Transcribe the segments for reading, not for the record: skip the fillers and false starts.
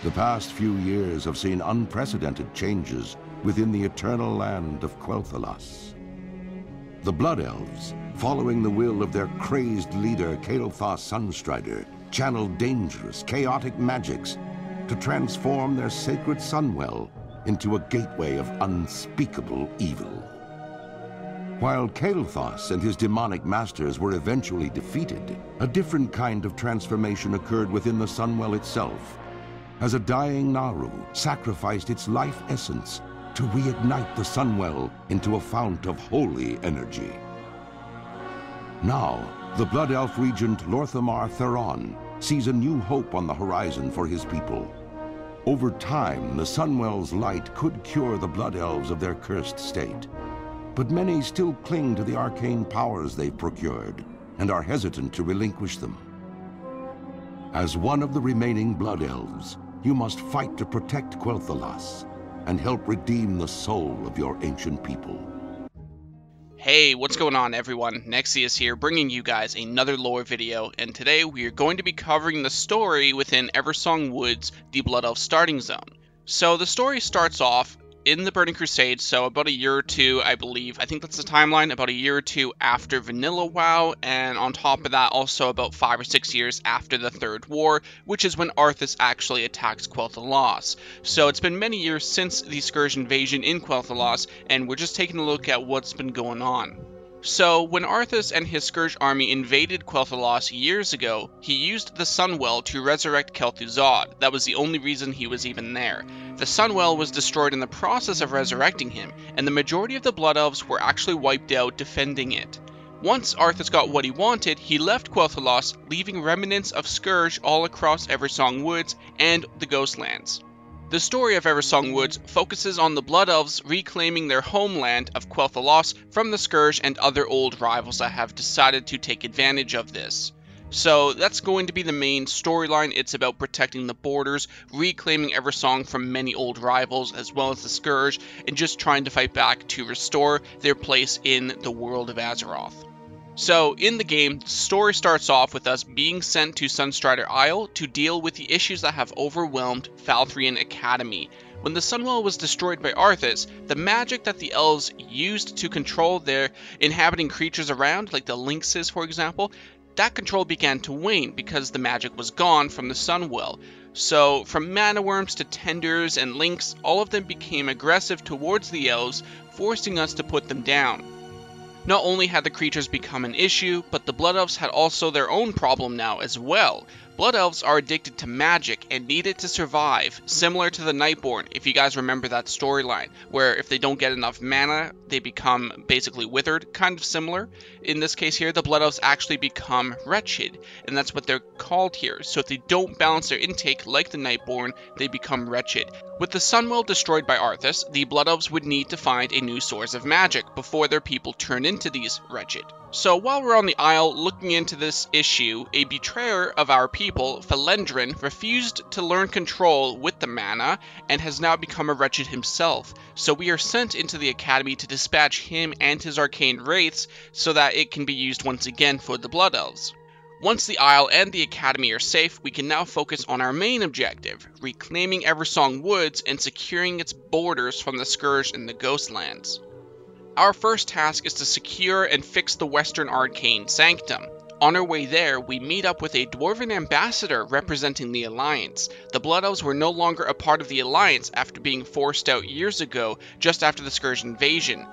The past few years have seen unprecedented changes within the eternal land of Quel'Thalas. The Blood Elves, following the will of their crazed leader Kael'thas Sunstrider, channeled dangerous, chaotic magics to transform their sacred Sunwell into a gateway of unspeakable evil. While Kael'thas and his demonic masters were eventually defeated, a different kind of transformation occurred within the Sunwell itself, as a dying Naru sacrificed its life essence to reignite the Sunwell into a fount of holy energy. Now, the Blood Elf regent Lorthamar Theron sees a new hope on the horizon for his people. Over time, the Sunwell's light could cure the Blood Elves of their cursed state, but many still cling to the arcane powers they've procured and are hesitant to relinquish them. As one of the remaining Blood Elves, you must fight to protect Quel'Thalas and help redeem the soul of your ancient people. Hey, what's going on everyone? Nexius here, bringing you guys another lore video, and today we are going to be covering the story within Eversong Woods, the Blood Elf starting zone. So the story starts off in the Burning Crusade, so about a year or two, I believe. I think that's the timeline, about a year or two after Vanilla WoW, and on top of that, also about 5 or 6 years after the Third War, which is when Arthas actually attacks Quel'Thalas. So it's been many years since the Scourge invasion in Quel'Thalas, and we're just taking a look at what's been going on. So, when Arthas and his Scourge army invaded Quel'Thalas years ago, he used the Sunwell to resurrect Kel'Thuzad. That was the only reason he was even there. The Sunwell was destroyed in the process of resurrecting him, and the majority of the Blood Elves were actually wiped out defending it. Once Arthas got what he wanted, he left Quel'Thalas, leaving remnants of Scourge all across Eversong Woods and the Ghostlands. The story of Eversong Woods focuses on the Blood Elves reclaiming their homeland of Quel'Thalas from the Scourge and other old rivals that have decided to take advantage of this. So that's going to be the main storyline. It's about protecting the borders, reclaiming Eversong from many old rivals as well as the Scourge, and just trying to fight back to restore their place in the world of Azeroth. So, in the game, the story starts off with us being sent to Sunstrider Isle to deal with the issues that have overwhelmed Falthrian Academy. When the Sunwell was destroyed by Arthas, the magic that the elves used to control their inhabiting creatures around, like the lynxes for example, that control began to wane because the magic was gone from the Sunwell. So, from mana worms to tenders and lynx, all of them became aggressive towards the elves, forcing us to put them down. Not only had the creatures become an issue, but the Blood Elves had also their own problem now as well. Blood Elves are addicted to magic and need it to survive, similar to the Nightborn, if you guys remember that storyline, where if they don't get enough mana, they become basically withered, kind of similar. In this case here, the Blood Elves actually become wretched, and that's what they're called here. So if they don't balance their intake like the Nightborn, they become wretched. With the Sunwell destroyed by Arthas, the Blood Elves would need to find a new source of magic before their people turn into these wretched. So while we're on the Isle looking into this issue, a betrayer of our people, Felendrin, refused to learn control with the mana and has now become a wretched himself. So we are sent into the Academy to dispatch him and his arcane wraiths so that it can be used once again for the Blood Elves. Once the Isle and the Academy are safe, we can now focus on our main objective, reclaiming Eversong Woods and securing its borders from the Scourge and the Ghostlands. Our first task is to secure and fix the Western Arcane Sanctum. On our way there, we meet up with a Dwarven ambassador representing the Alliance. The Blood Elves were no longer a part of the Alliance after being forced out years ago, just after the Scourge invasion.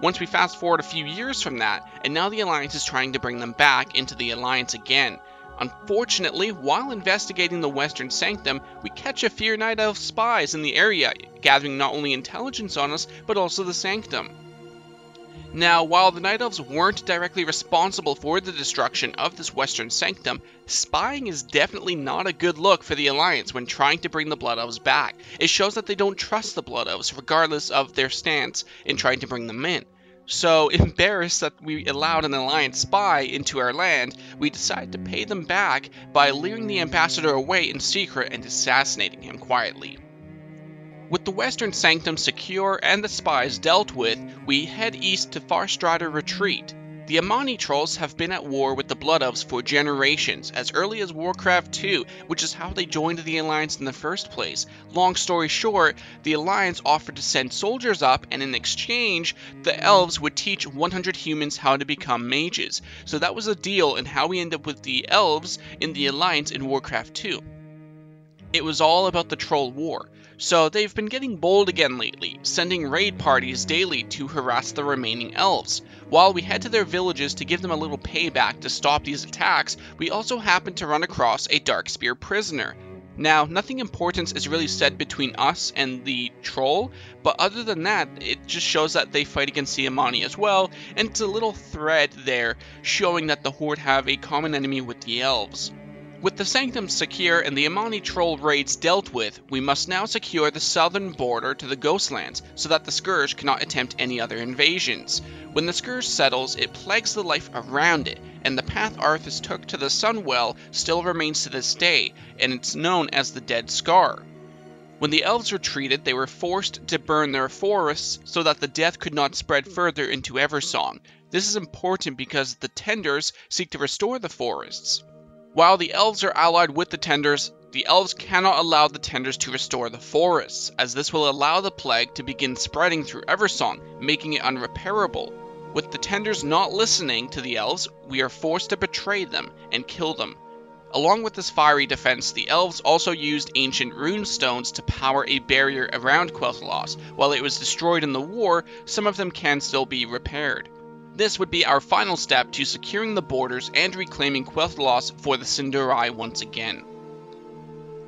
Once we fast forward a few years from that, and now the Alliance is trying to bring them back into the Alliance again. Unfortunately, while investigating the Western Sanctum, we catch a few Night Elf spies in the area, gathering not only intelligence on us, but also the Sanctum. Now, while the Night Elves weren't directly responsible for the destruction of this Western Sanctum, spying is definitely not a good look for the Alliance when trying to bring the Blood Elves back. It shows that they don't trust the Blood Elves, regardless of their stance in trying to bring them in. So, embarrassed that we allowed an Alliance spy into our land, we decide to pay them back by luring the ambassador away in secret and assassinating him quietly. With the Western Sanctum secure and the spies dealt with, we head east to Farstrider Retreat. The Amani trolls have been at war with the Blood Elves for generations, as early as Warcraft 2, which is how they joined the Alliance in the first place. Long story short, the Alliance offered to send soldiers up, and in exchange, the Elves would teach 100 humans how to become mages. So that was a deal, and how we end up with the Elves in the Alliance in Warcraft 2. It was all about the troll war. So they've been getting bold again lately, sending raid parties daily to harass the remaining elves. While we head to their villages to give them a little payback to stop these attacks, we also happen to run across a Darkspear prisoner. Now, nothing important is really said between us and the troll, but other than that, it just shows that they fight against the Amani as well, and it's a little thread there showing that the Horde have a common enemy with the elves. With the Sanctum secure and the Amani troll raids dealt with, we must now secure the southern border to the Ghostlands so that the Scourge cannot attempt any other invasions. When the Scourge settles, it plagues the life around it, and the path Arthas took to the Sunwell still remains to this day, and it's known as the Dead Scar. When the elves retreated, they were forced to burn their forests so that the death could not spread further into Eversong. This is important because the Tenders seek to restore the forests. While the elves are allied with the Tenders, the elves cannot allow the Tenders to restore the forests, as this will allow the plague to begin spreading through Eversong, making it unrepairable. With the Tenders not listening to the elves, we are forced to betray them and kill them. Along with this fiery defense, the elves also used ancient rune stones to power a barrier around Quel'Thalas. While it was destroyed in the war, some of them can still be repaired. This would be our final step to securing the borders and reclaiming Quel'Thalas for the Sindarai once again.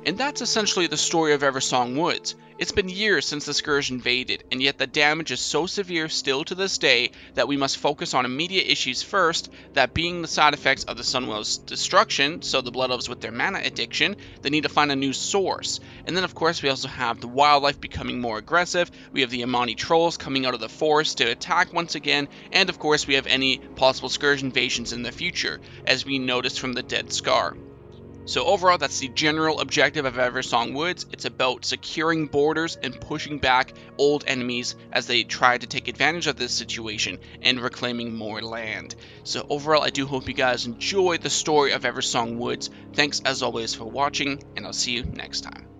And that's essentially the story of Eversong Woods. It's been years since the Scourge invaded, and yet the damage is so severe still to this day that we must focus on immediate issues first, that being the side effects of the Sunwell's destruction, so the Blood Elves with their mana addiction, they need to find a new source. And then of course we also have the wildlife becoming more aggressive, we have the Amani trolls coming out of the forest to attack once again, and of course we have any possible Scourge invasions in the future, as we noticed from the Dead Scar. So overall, that's the general objective of Eversong Woods. It's about securing borders and pushing back old enemies as they try to take advantage of this situation and reclaiming more land. So overall, I do hope you guys enjoyed the story of Eversong Woods. Thanks as always for watching, and I'll see you next time.